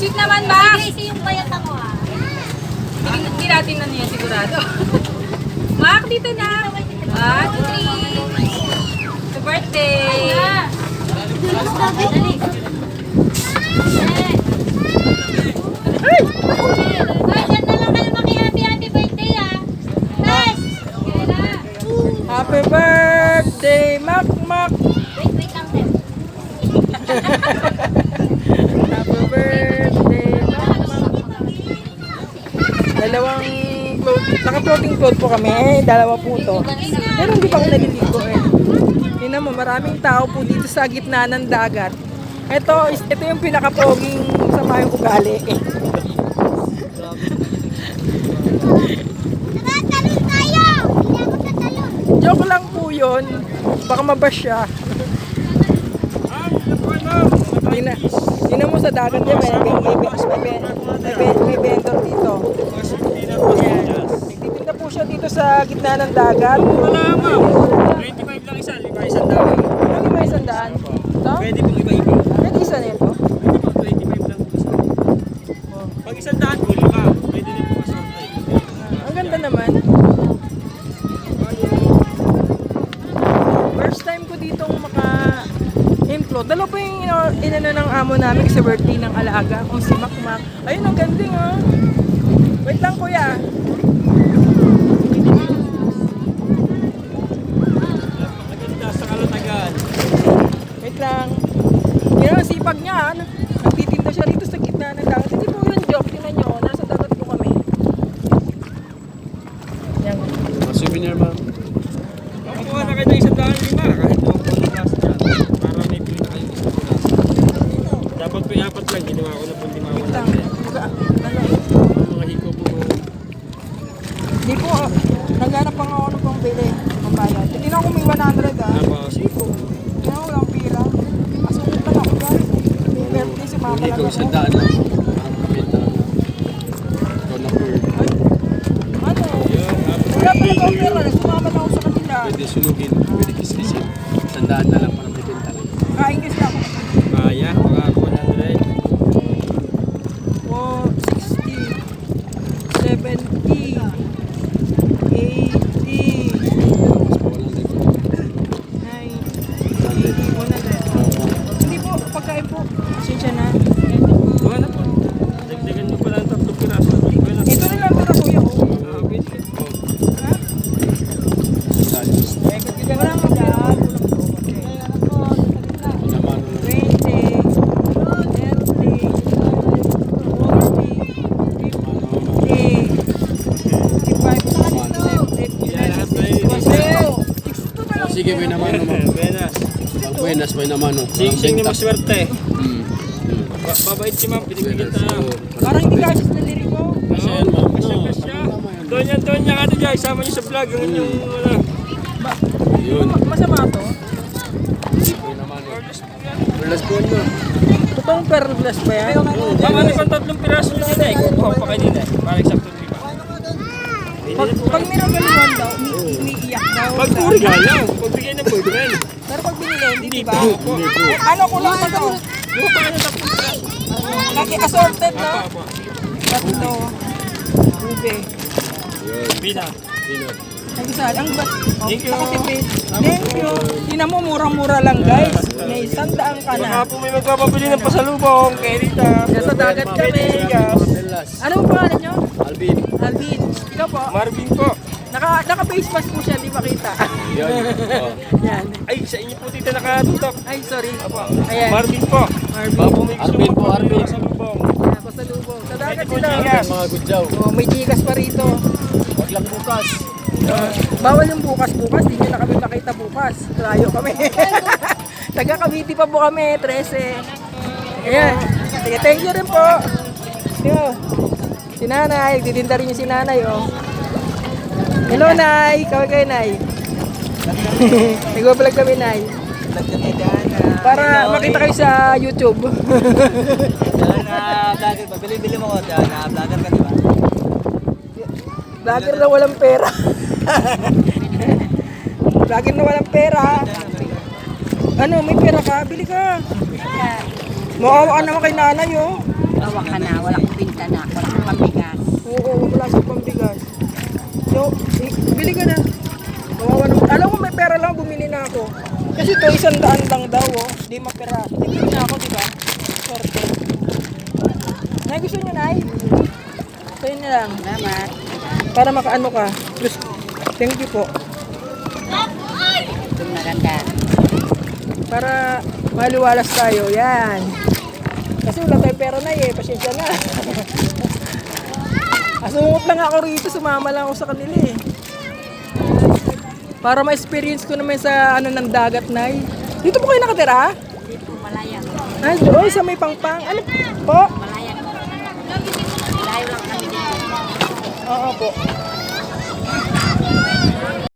Sweet naman ba? Kasi yung bayat ako ah. Hindi natin na niya sigurado. Mak, dito na. 1, 2, 3. Happy birthday. Dali. Ay, dyan na lang kayo maki-happy birthday ah. Guys! Happy birthday, Mak Mak. Wait lang din. Happy birthday, Mak Mak. Dalawang float, naka-floating float po kami. Dalawa po to. Pero hindi pa ako naliligo eh. Tingnan mo, maraming tao po dito sa gitna ng dagat. Ito yung pinaka-poging sa mayong ugali. Talon tayo! Hindi ako sa talon. Joke lang po yun. Baka mabash siya. Tingnan mo sa dagat yan, may vendor dito. Ayan. Nagtitinda po siya dito sa gitna ng dagat. Wala ma'am. 25 lang isa, 5 daan. Ano may 100? Ito? Pwede pong iba-iba. Pwede isa na ito? Pwede po, 25 lang isa. Pag 100 daan, full ka. Pwede din po kasama. Ang ganda naman. First time ko ditong maka-infloat. Dalawa pa yung inano ng amo namin sa birthday ng alaga. Kung si Mac Mac. Ayun, ang ganding oh. Wait lang kuya. Maganda sa Kalatagan. Wait lang. Yun ang sipag niya. Nagtitinda siya dito sa gitna ng dagat. Hindi po yun joke. Tingnan nyo. Nasa dagat po kami. Yan. Souvenir ma'am. Kuha na kayo ng 100 daan, lima. Kahit po po ng last dyan. Para may pili na kayong isa punas. Dapat po yung 4 lang. Ginawa ko na po hindi Wait mawala. lang. Ano? Mga hiko po. Hindi po. Naghanap pa nga ako ng pambili. Pambayad. Hindi na ako may 100 ah. Siko. Kaya walang pira. Masukot lang ako guys. May birthday si mama lang ako. daan lang. Parang kapita lang. Ikaw na po. Ano? Wala talaga ako pera. Sumama na ako sa kanila. Pwede sunugin. Pwede kiskisin. 100 na lang para bibenta lang. Kain kasi ako. Kaya, mga 100. Oh, 60, 70, 80, 100. Hindi po, pagkain po. Pasensya na. Gawa na po. Dagdagan mo pala ang 3 piraso. Ito na lang para kuya ko. Pwede. Ha? Wala nga dyan. 20, 30, 40, 50, 55, 60. Sige, may naman naman. Buenas. Pag buenas, may naman. Sing na maswerte. Babait si ma'am, pinipigil tayo. Parang hindi kasi sa daliri ko. Kasi yan ma'am. Kasya. Doon yan ate dyan. Isama niyo sa vlog. Yung inyong wala. Yun. Masama to. Perlas po nyo. Totoong perlas ba yan? Ma'am, ano pang 3 piraso nyo nila eh. Kukuha pa kayo nila eh. Para eksakto 5. Pag niragaluhan daw, umiiyak daw. Pag puri gala. Pag bigay ng boyfriend. Pero pag binili, hindi ba? Hindi po. Ano ko lang ito? Buka pa kayo ng 3 piraso. Naki-assorted na. Apa. Tatlo. Ube. Bina. Nag-isa. Ang ba? Thank you. Nakatipid. Thank you. Tingnan mo, murang-mura lang guys. May 100 ka Baka na. po may magpapabili ng pasalubong kay Rita. Nasa dagat kami. Ano ang pangalan nyo? Alvin. Alvin. Ikaw po. Marvin po. Naka-face mask po siya, di makita. Yan. Ay, sa inyo po tita nakatutok. Ay, sorry. Apo. Ayan. Marvin po. Marvin. Arvin po, Arvin. Pasalubong. Ayan, pasalubong. Sa dagat sila. Mga gudyaw. Oh, may chikas pa rito. Wag lang bukas. Bawal yung bukas. Di nyo na kami makita bukas. Layo kami. Taga Cavite pa po kami, 13. Ayan. Sige, thank you rin po. Yo. Si nanay, titinda rin yung si nanay, oh. Hello, nay. Kaway kayo, nay. Nag-vlog kami, nay. Para makita kayo sa YouTube. Vlogger pa. Bili-bili mo ko dyan. Vlogger ka, di ba? Vlogger na walang pera. Vlogger na walang pera. Ano, may pera ka? Bili ka. Makawa ka naman kay nanay, oh. Awa ka na, wala kang pinta na, wala kang pambigas. Oo, wala sa pambigas. Yo, bili ka na. Kawawa naman. Alam mo, may pera lang, bumili na ako. Kasi ito, 100 lang daw, oh. Di mapera. Bibili na ako, di ba? Sorte. Nay, gusto nyo, Nay? Sa'yo na lang. Salamat. Para makaano ka. Just, thank you po. Ito maganda. Para maliwalas tayo. Yan. Kasi wala tayong pera na eh. Pasensya na. Asungot lang ako rito. Sumama lang ako sa kanila eh. Para ma-experience ko naman sa ano ng dagat, Nay. Dito po kayo nakatira? Dito, malaya. Ay, doon sa may pangpang. Ano po? Malaya. Layo lang kami dito. Oo po.